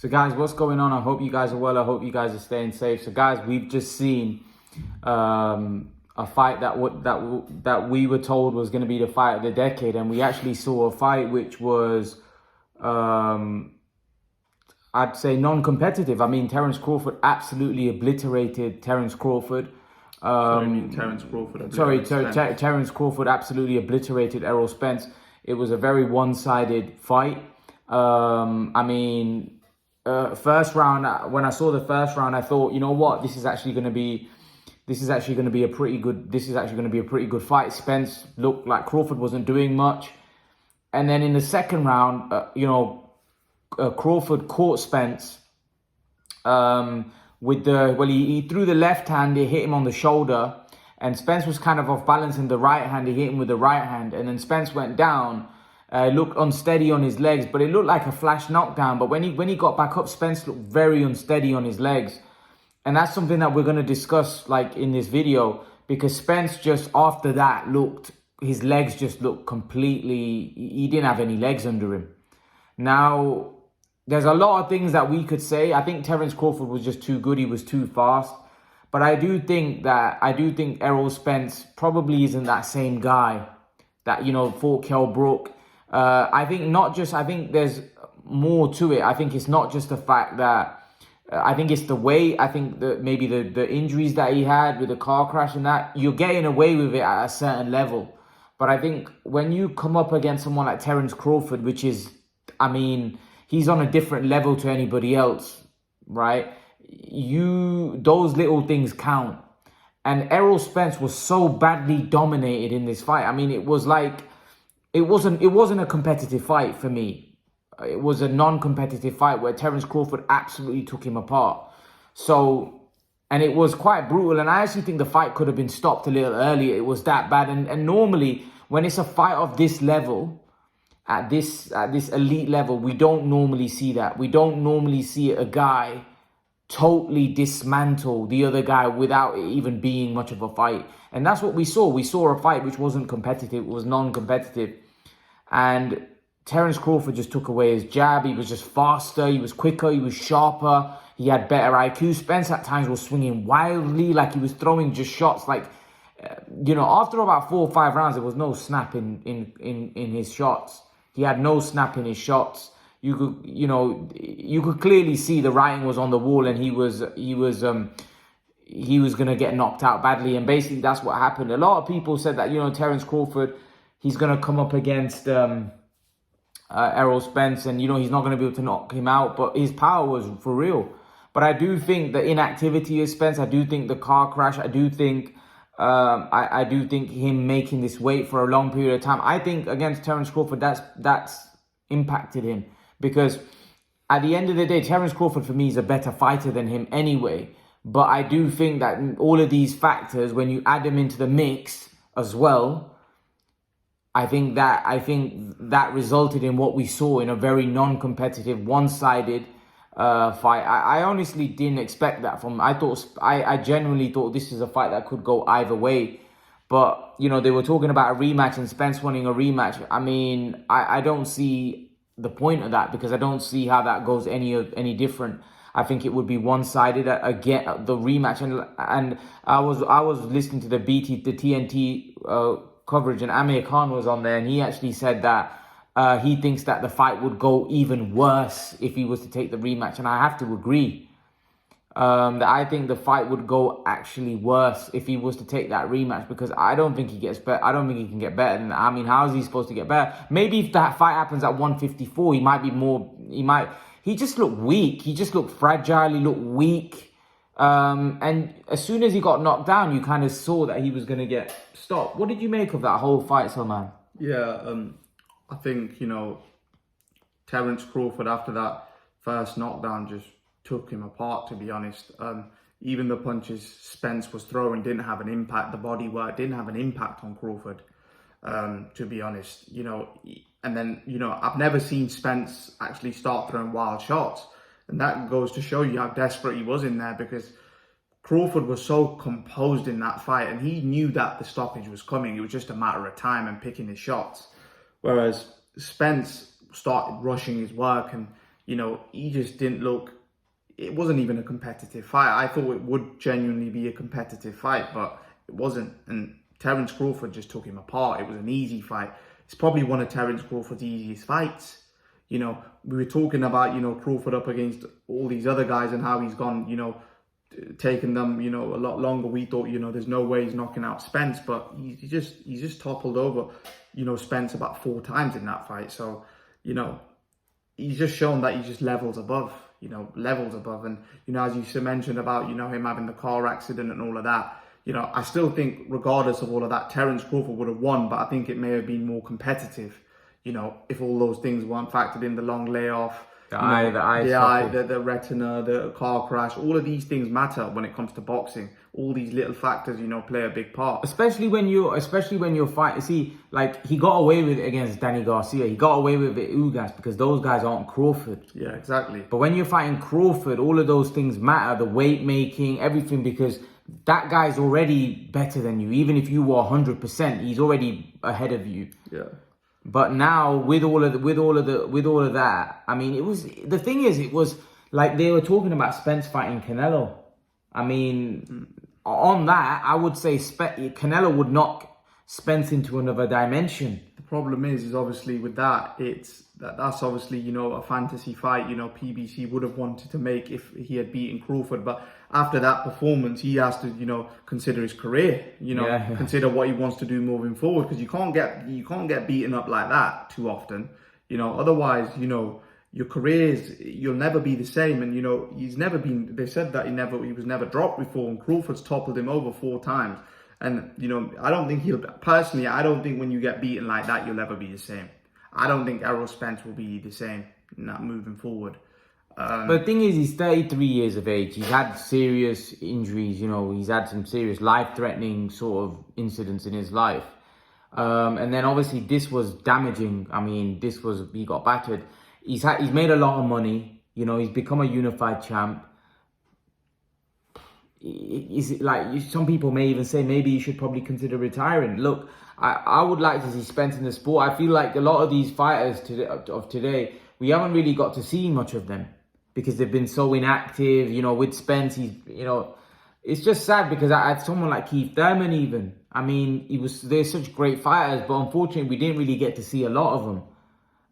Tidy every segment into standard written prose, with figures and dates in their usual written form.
So guys, what's going on? I hope you guys are well. I hope you guys are staying safe. So guys, we've just seen a fight that we were told was going to be the fight of the decade, and we actually saw a fight which was I'd say non-competitive. I mean, Terence Crawford absolutely obliterated Terence Crawford. Terence Crawford. Terence Crawford absolutely obliterated Errol Spence. It was a very one-sided fight. First round, when I saw the first round, I thought, you know what, this is actually going to be a pretty good fight. Spence looked like Crawford wasn't doing much, and then in the second round, Crawford caught Spence he threw the left hand, he hit him on the shoulder, and Spence was kind of off balance in the right hand. He hit him with the right hand, and then Spence went down. Looked unsteady on his legs, but it looked like a flash knockdown. But when he got back up, Spence looked very unsteady on his legs. And that's something that we're going to discuss like in this video, because Spence just after that his legs just looked completely, he didn't have any legs under him. Now, there's a lot of things that we could say. I think Terence Crawford was just too good. He was too fast. But I do think Errol Spence probably isn't that same guy that, fought Kell Brook. I think there's more to it. I think it's not just the fact that, I think it's the way, I think that maybe the injuries that he had with the car crash and that, you're getting away with it at a certain level. But I think when you come up against someone like Terence Crawford, which is, he's on a different level to anybody else, right? Those little things count. And Errol Spence was so badly dominated in this fight. It was like, it wasn't a competitive fight for me. It was a non-competitive fight where Terence Crawford absolutely took him apart. And it was quite brutal. And I actually think the fight could have been stopped a little earlier. It was that bad. And normally, when it's a fight of this level, at this elite level, we don't normally see that. We don't normally see a guy totally dismantle the other guy without it even being much of a fight. And that's what we saw. We saw a fight which wasn't competitive. It was non-competitive. And Terence Crawford just took away his jab. He was just faster. He was quicker. He was sharper. He had better IQ. Spence at times was swinging wildly, like he was throwing just shots. Like, after about 4 or 5 rounds, there was no snap in his shots. He had no snap in his shots. You could clearly see the writing was on the wall, and he was gonna get knocked out badly, and basically that's what happened. A lot of people said that Terence Crawford, he's gonna come up against Errol Spence, and he's not gonna be able to knock him out, but his power was for real. But I do think the inactivity of Spence, I do think the car crash, I do think him making this weight for a long period of time, I think against Terence Crawford, that's impacted him. Because at the end of the day, Terence Crawford for me is a better fighter than him anyway. But I do think that all of these factors, when you add them into the mix as well, I think that resulted in what we saw in a very non-competitive, one-sided fight. I honestly didn't expect that from him. I genuinely thought this is a fight that could go either way. But they were talking about a rematch and Spence wanting a rematch. I don't see the point of that, because I don't see how that goes any different. I think it would be one-sided again, the rematch. And I was listening to the TNT coverage, and Amir Khan was on there, and he actually said that he thinks that the fight would go even worse if he was to take the rematch, and I have to agree. That I think the fight would go actually worse if he was to take that rematch, because I don't think he gets better. I don't think he can get better than that. How is he supposed to get better? Maybe if that fight happens at 154, he might be more. He just looked weak. He just looked fragile. He looked weak. And as soon as he got knocked down, you kind of saw that he was going to get stopped. What did you make of that whole fight, Salman? Yeah, I think Terence Crawford after that first knockdown just took him apart, to be honest. Even the punches Spence was throwing didn't have an impact. The body work didn't have an impact on Crawford, to be honest. And then, I've never seen Spence actually start throwing wild shots. And that goes to show you how desperate he was in there, because Crawford was so composed in that fight, and he knew that the stoppage was coming. It was just a matter of time and picking his shots. Whereas Spence started rushing his work, and You know, he just didn't look. It wasn't even a competitive fight. I thought it would genuinely be a competitive fight, but it wasn't. And Terence Crawford just took him apart. It was an easy fight. It's probably one of Terence Crawford's easiest fights. You know, we were talking about, you know, Crawford up against all these other guys and how he's gone, you know, taking them, you know, a lot longer. We thought, you know, there's no way he's knocking out Spence, but he just toppled over, you know, Spence about 4 times in that fight. So, you know, he's just shown that he just levels above, you know, levels above. And, you know, as you mentioned about, you know, him having the car accident and all of that, you know, I still think regardless of all of that, Terence Crawford would have won, but I think it may have been more competitive, you know, if all those things weren't factored in, the long layoff, the retina, the car crash, all of these things matter when it comes to boxing. All these little factors, you know, play a big part. Especially when you're fighting. See, like, he got away with it against Danny Garcia. He got away with it Ugas because those guys aren't Crawford. Yeah, exactly. But when you're fighting Crawford, all of those things matter. The weight making, everything, because that guy's already better than you. Even if you were 100%, he's already ahead of you. Yeah. But now with all of that, I mean, it was like they were talking about Spence fighting Canelo. I mean, on that, I would say Canelo would knock Spence into another dimension. The problem is obviously with that, that's obviously, you know, a fantasy fight, you know, PBC would have wanted to make if he had beaten Crawford. But after that performance, he has to, you know, consider his career, you know, consider what he wants to do moving forward, because you can't get beaten up like that too often, you know. Otherwise, you know, your you'll never be the same. And, you know, they said that he was never dropped before, and Crawford's toppled him over 4 times. And, you know, I don't think when you get beaten like that, you'll ever be the same. I don't think Errol Spence will be the same moving forward. But the thing is, he's 33 years of age. He's had serious injuries, you know. He's had some serious life-threatening sort of incidents in his life. And then obviously this was damaging. I mean, he got battered. He's made a lot of money. You know, he's become a unified champ. Some people may even say maybe he should probably consider retiring. Look, I would like to see Spence in the sport. I feel like a lot of these fighters of today, we haven't really got to see much of them because they've been so inactive. You know, with Spence, it's just sad because I had someone like Keith Thurman even. I mean, they're such great fighters, but unfortunately we didn't really get to see a lot of them.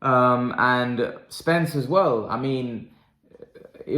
And Spence as well. I mean, he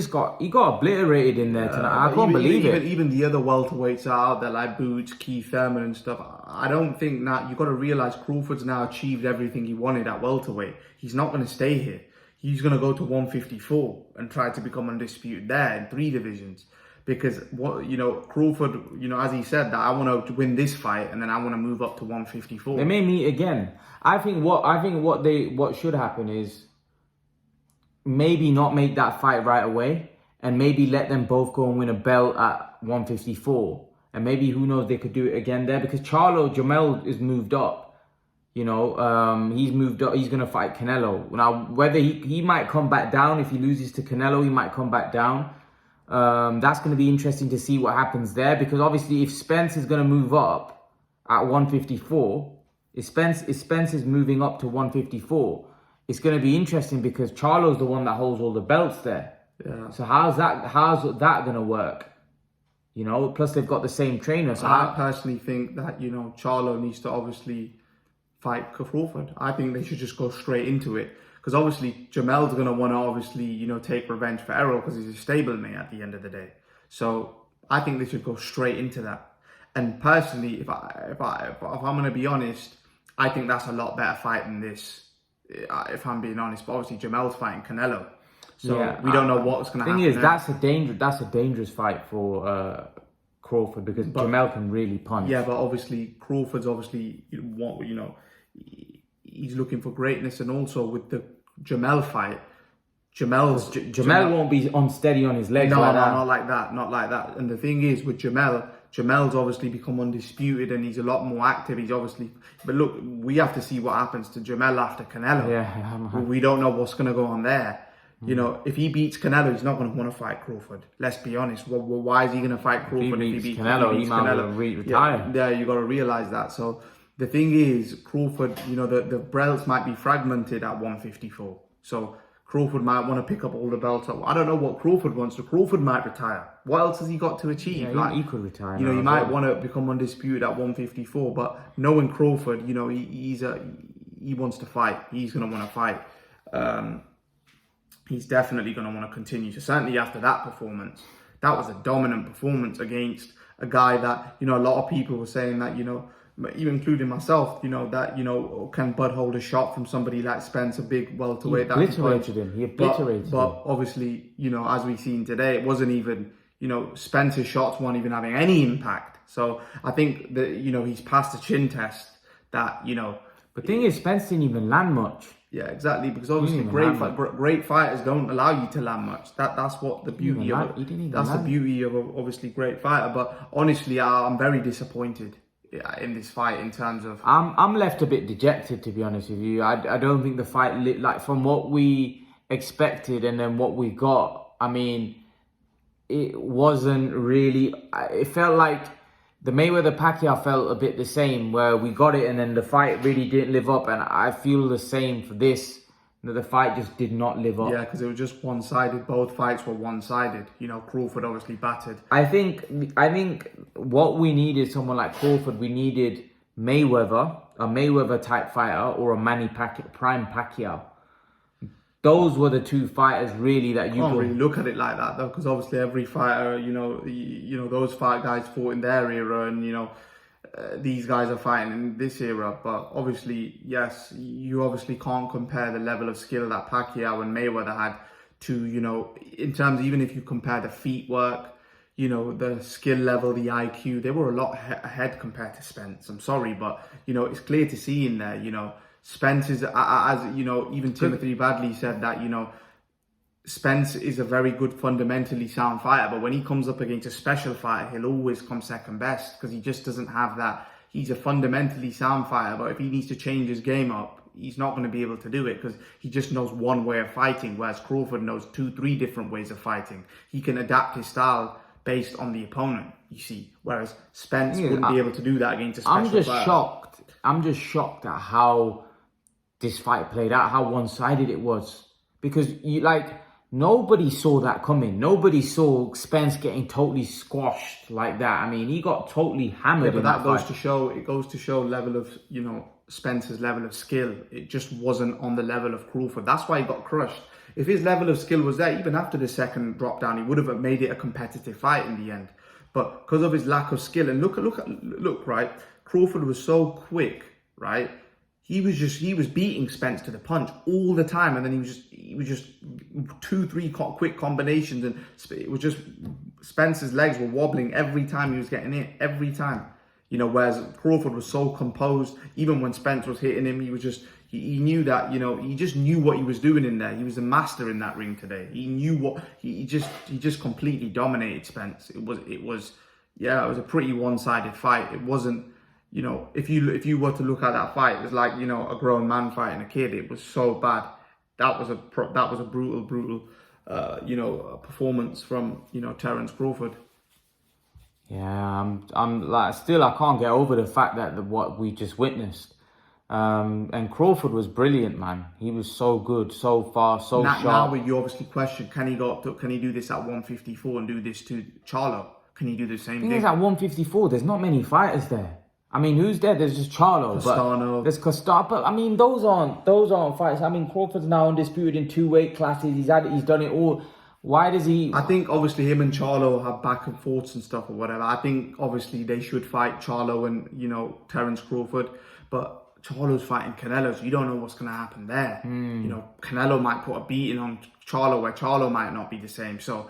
got obliterated in there tonight. I can't believe it. Even the other welterweights are out there, like Boots, Keith Thurman and stuff. I don't think that, you got to realize Crawford's now achieved everything he wanted at welterweight. He's not going to stay here. He's going to go to 154 and try to become undisputed there in 3 divisions. Because Crawford, you know, as he said, that I want to win this fight and then I want to move up to 154. They may meet again. I think what should happen is maybe not make that fight right away and maybe let them both go and win a belt at 154. And maybe, who knows, they could do it again there, because Jamel is moved up. You know, he's moved up. He's going to fight Canelo. Now, whether he might come back down, if he loses to Canelo, he might come back down. That's going to be interesting to see what happens there, because obviously if Spence is going to move up at 154, if Spence is moving up to 154, it's going to be interesting because Charlo's the one that holds all the belts there. Yeah. So how's that going to work? You know, plus they've got the same trainer. So I personally think that, you know, Charlo needs to obviously fight Crawford. I think they should just go straight into it, because obviously Jamel's going to want to obviously, you know, take revenge for Errol because he's a stablemate at the end of the day. So I think they should go straight into that. And personally, if I'm going to be honest, I think that's a lot better fight than this, if I'm being honest. But obviously Jamel's fighting Canelo, so we don't know what's going to happen. The thing is, that's a dangerous fight for Crawford, because Jamel can really punch. Yeah, but obviously Crawford's he's looking for greatness, and also with the Jamel fight, Jamel won't be unsteady on his legs. Not like that. And the thing is, with Jamel's obviously become undisputed and he's a lot more active. But look, we have to see what happens to Jamel after Canelo. Yeah. We don't know what's going to go on there. You know, if he beats Canelo, he's not going to want to fight Crawford. Let's be honest. Well, why is he going to fight Crawford if he beats Canelo? He might retire. Yeah, you got to realize that. So the thing is, Crawford, you know, the belts might be fragmented at 154. So Crawford might want to pick up all the belts. I don't know what Crawford wants. So Crawford might retire. What else has he got to achieve? Yeah, he could retire. You know, he might want to become undisputed at 154. But knowing Crawford, you know, he wants to fight. He's going to want to fight. He's definitely going to want to continue. So certainly after that performance, that was a dominant performance against a guy that, you know, a lot of people were saying that, you know, even including myself, you know, that, you know, can Bud hold a shot from somebody like Spence, a big welterweight? He obliterated him. But obviously, you know, as we've seen today, it wasn't even, you know, Spence's shots weren't even having any impact. So I think that, you know, he's passed the chin test that, you know. The thing is, Spence didn't even land much. Yeah, exactly, because obviously great fighters don't allow you to land much. That's what the beauty of it. That's the beauty of obviously great fighter. But honestly, I'm very disappointed in this fight in terms of. I'm left a bit dejected, to be honest with you. I don't think the fight like from what we expected and then what we got. I mean, it wasn't really. It felt like the Mayweather-Pacquiao felt a bit the same, where we got it and then the fight really didn't live up. And I feel the same for this, that the fight just did not live up. Yeah, because it was just one-sided. Both fights were one-sided. You know, Crawford obviously battered. I think what we needed, someone like Crawford, we needed Mayweather, a Mayweather-type fighter, or a Prime Pacquiao. Those were the two fighters really that you can't really look at it like that though, because obviously every fighter, you know, those fight guys fought in their era, and you know, these guys are fighting in this era. But obviously, yes, you obviously can't compare the level of skill that Pacquiao and Mayweather had to, you know, in terms of, even if you compare the feet work, you know, the skill level, the IQ, they were a lot ahead compared to Spence. I'm sorry, but you know, it's clear to see in there, you know. Spence is, as you know, even Timothy Bradley said that, you know, Spence is a very good, fundamentally sound fighter, but when he comes up against a special fighter, he'll always come second best because he just doesn't have that. He's a fundamentally sound fighter, but if he needs to change his game up, he's not going to be able to do it because he just knows one way of fighting, whereas Crawford knows 2-3 different ways of fighting. He can adapt his style based on the opponent, you see, whereas Spence wouldn't be able to do that against a special fighter. I'm just shocked at how this fight played out, how one-sided it was, because nobody saw that coming. Nobody saw Spence getting totally squashed like that. I mean, he got totally hammered. Yeah, but that goes to show level of, you know, Spence's level of skill. It just wasn't on the level of Crawford. That's why he got crushed. If his level of skill was there, even after the second drop down, he would have made it a competitive fight in the end. But because of his lack of skill, and look, right, Crawford was so quick, right? He was beating Spence to the punch all the time, and then he was just 2-3 quick combinations, and it was just Spence's legs were wobbling every time he was getting hit, every time, you know. Whereas Crawford was so composed, even when Spence was hitting him, he knew that, you know, he just knew what he was doing in there. He was a master in that ring today. He knew what he just completely dominated Spence. It was a pretty one-sided fight. It wasn't. You know, if you were to look at that fight, it was like, you know, a grown man fighting a kid. It was so bad. That was a brutal, you know, performance from, you know, Terence Crawford. Yeah, I'm like, still I can't get over the fact that what we just witnessed. And Crawford was brilliant, man. He was so good, so fast, so sharp. Now you obviously question, can he do this at 154 and do this to Charlo? Can he do the same thing? At 154, there's not many fighters there. I mean, who's there? There's just Charlo. Castano. There's Castano. But I mean, those aren't fights. I mean, Crawford's now undisputed in 2 weight classes. He's done it all. Why does he? I think obviously him and Charlo have back and forths and stuff or whatever. I think obviously they should fight Charlo and, you know, Terence Crawford. But Charlo's fighting Canelo, so you don't know what's going to happen there. You know, Canelo might put a beating on Charlo where Charlo might not be the same. So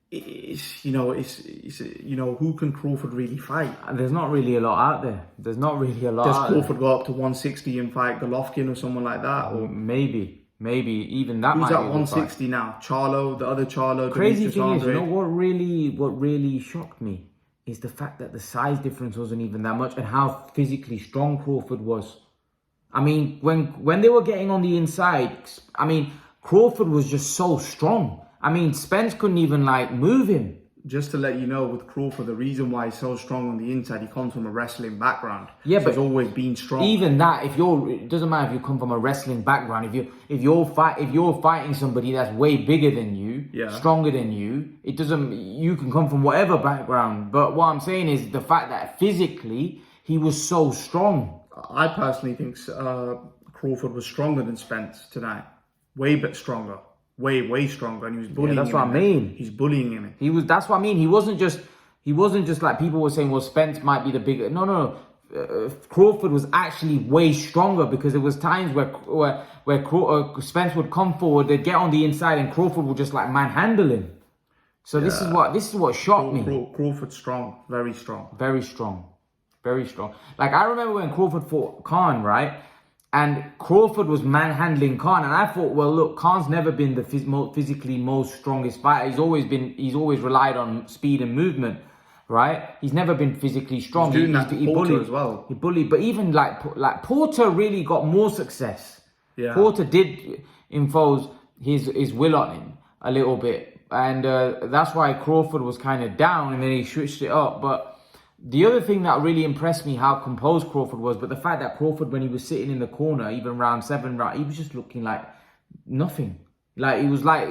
it's you know, who can Crawford really fight? There's not really a lot out there. Does Crawford go up to 160 and fight Golovkin or someone like that? Or maybe even that. Who's at 160 now? Charlo, the other Charlo. Crazy thing is, you know what really shocked me is the fact that the size difference wasn't even that much, and how physically strong Crawford was. I mean, when they were getting on the inside, I mean, Crawford was just so strong. I mean, Spence couldn't even move him. just to let you know, with Crawford, the reason why he's so strong on the inside, he comes from a wrestling background. Yeah, so but he's always been strong. Even that, it doesn't matter if you come from a wrestling background. If you're fighting somebody that's way bigger than you, stronger than you, it doesn't. You can come from whatever background. But what I'm saying is the fact that physically he was so strong. I personally think Crawford was stronger than Spence tonight. Way bit stronger. Way stronger, and he was bullying him. That's what I mean. He's bullying him. That's what I mean. He wasn't just like people were saying, well, Spence might be the bigger. No. Crawford was actually way stronger, because there was times where Spence would come forward, they'd get on the inside, and Crawford would just like manhandle him. So this is what shocked me. Crawford's strong, very strong. Very strong. Very strong. Like, I remember when Crawford fought Khan, right? And Crawford was manhandling Khan, and I thought, well, look, Khan's never been the physically most strongest fighter. He's always relied on speed and movement, right? He's never been physically strong. He's doing that to Porter as well. He bullied, but even like Porter really got more success. Yeah. Porter did impose his will on him a little bit, and that's why Crawford was kind of down, and then he switched it up. But the other thing that really impressed me, how composed Crawford was, but the fact that Crawford, when he was sitting in the corner, even round 7, he was just looking like nothing. Like, he was like,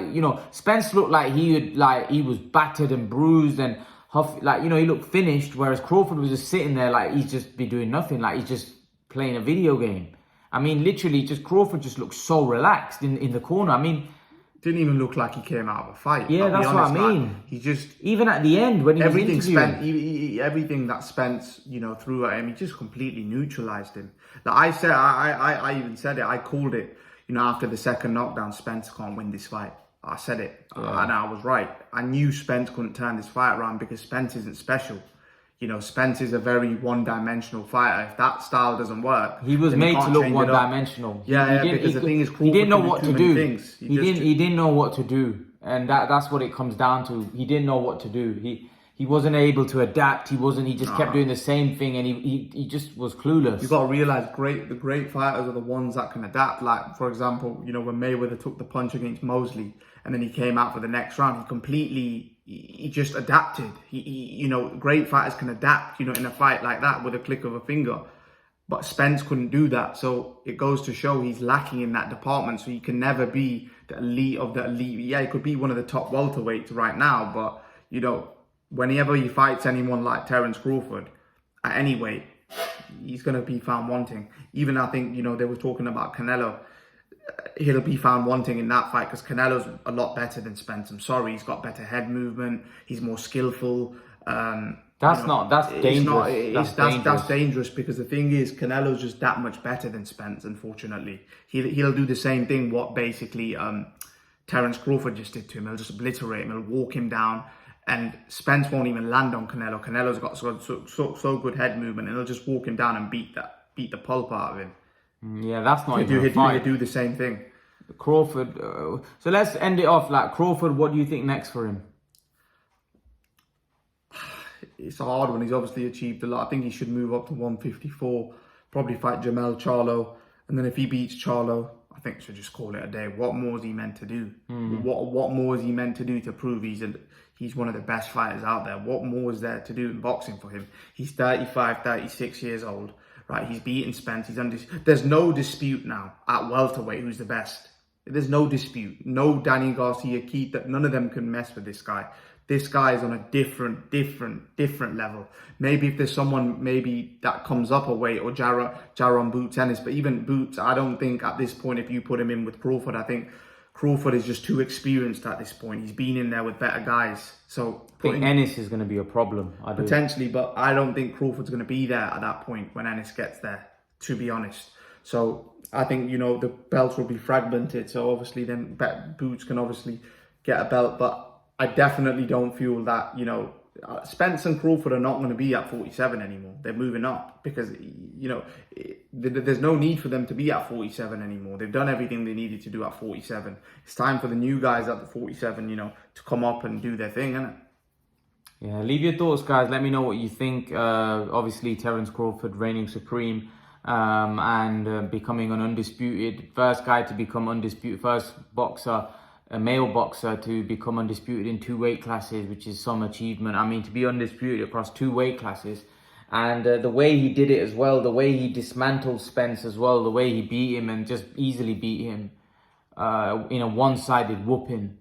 Spence looked like he was battered and bruised and he looked finished, whereas Crawford was just sitting there like he's just be doing nothing, like he's just playing a video game. I mean, literally, Crawford just looked so relaxed in the corner. I mean, didn't even look like he came out of a fight. Yeah, that's what I mean. Like, he just, even at the end when he was interviewing, everything that Spence threw at him, he just completely neutralized him. Like I said, I even said it. I called it. After the second knockdown, Spence can't win this fight. I said it, and I was right. I knew Spence couldn't turn this fight around, because Spence isn't special. Spence is a very one-dimensional fighter. If that style doesn't work, he was made to look one-dimensional. Because the thing is, Crawford he didn't know what to do. He didn't know what to do, and that's what it comes down to. He didn't know what to do. He wasn't able to adapt. He just kept doing the same thing, and he just was clueless. You've got to realize the great fighters are the ones that can adapt. Like, for example, when Mayweather took the punch against Mosley, and then he came out for the next round, he just adapted. Great fighters can adapt, in a fight like that with a click of a finger. But Spence couldn't do that. So it goes to show he's lacking in that department. So he can never be the elite of the elite. Yeah, he could be one of the top welterweights right now. But, whenever he fights anyone like Terence Crawford at any weight, he's going to be found wanting. Even I think, they were talking about Canelo. He'll be found wanting in that fight, because Canelo's a lot better than Spence. I'm sorry, he's got better head movement. He's more skillful. That's dangerous. That's dangerous, because the thing is, Canelo's just that much better than Spence. Unfortunately, he'll do the same thing what basically Terence Crawford just did to him. He'll just obliterate him. He'll walk him down, and Spence won't even land on Canelo. Canelo's got so good head movement, and he'll just walk him down and beat the pulp out of him. Yeah, that's not even a fight. He'll do the same thing. Crawford. So let's end it off. Like, Crawford, what do you think next for him? It's a hard one. He's obviously achieved a lot. I think he should move up to 154. Probably fight Jamel Charlo, and then if he beats Charlo, I think should just call it a day. What more is he meant to do? What more is he meant to do to prove he's one of the best fighters out there? What more is there to do in boxing for him? He's 35, 36 years old. Right, he's beaten Spence. There's no dispute now at welterweight who's the best. There's no dispute. No Danny Garcia, Keith, none of them can mess with this guy. This guy is on a different level. Maybe if there's someone that comes up a weight, or Jaron Boots Ennis, but even Boots, I don't think at this point, if you put him in with Crawford, I think Crawford is just too experienced at this point. He's been in there with better guys. So I think Ennis is going to be a problem. Potentially, but I don't think Crawford's going to be there at that point when Ennis gets there, to be honest. So I think, the belts will be fragmented. So obviously then Boots can obviously get a belt. But I definitely don't feel that, Spence and Crawford are not going to be at 47 anymore. They're moving up, because, there's no need for them to be at 47 anymore. They've done everything they needed to do at 47. It's time for the new guys at the 47, to come up and do their thing, isn't it? Yeah, leave your thoughts, guys. Let me know what you think. Obviously, Terence Crawford reigning supreme and becoming an undisputed, first guy to become undisputed, first boxer a male boxer to become undisputed in 2 weight classes, which is some achievement. I mean, to be undisputed across 2 weight classes. And the way he did it as well, the way he dismantled Spence as well, the way he beat him and just easily beat him in a one-sided whooping.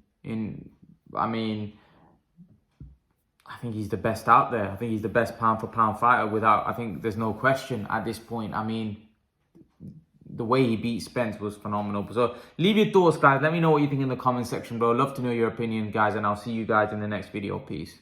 I think he's the best out there. I think he's the best pound-for-pound fighter I think there's no question at this point. I mean, the way he beat Spence was phenomenal. So leave your thoughts, guys. Let me know what you think in the comment section, bro. Love to know your opinion, guys, and I'll see you guys in the next video. Peace.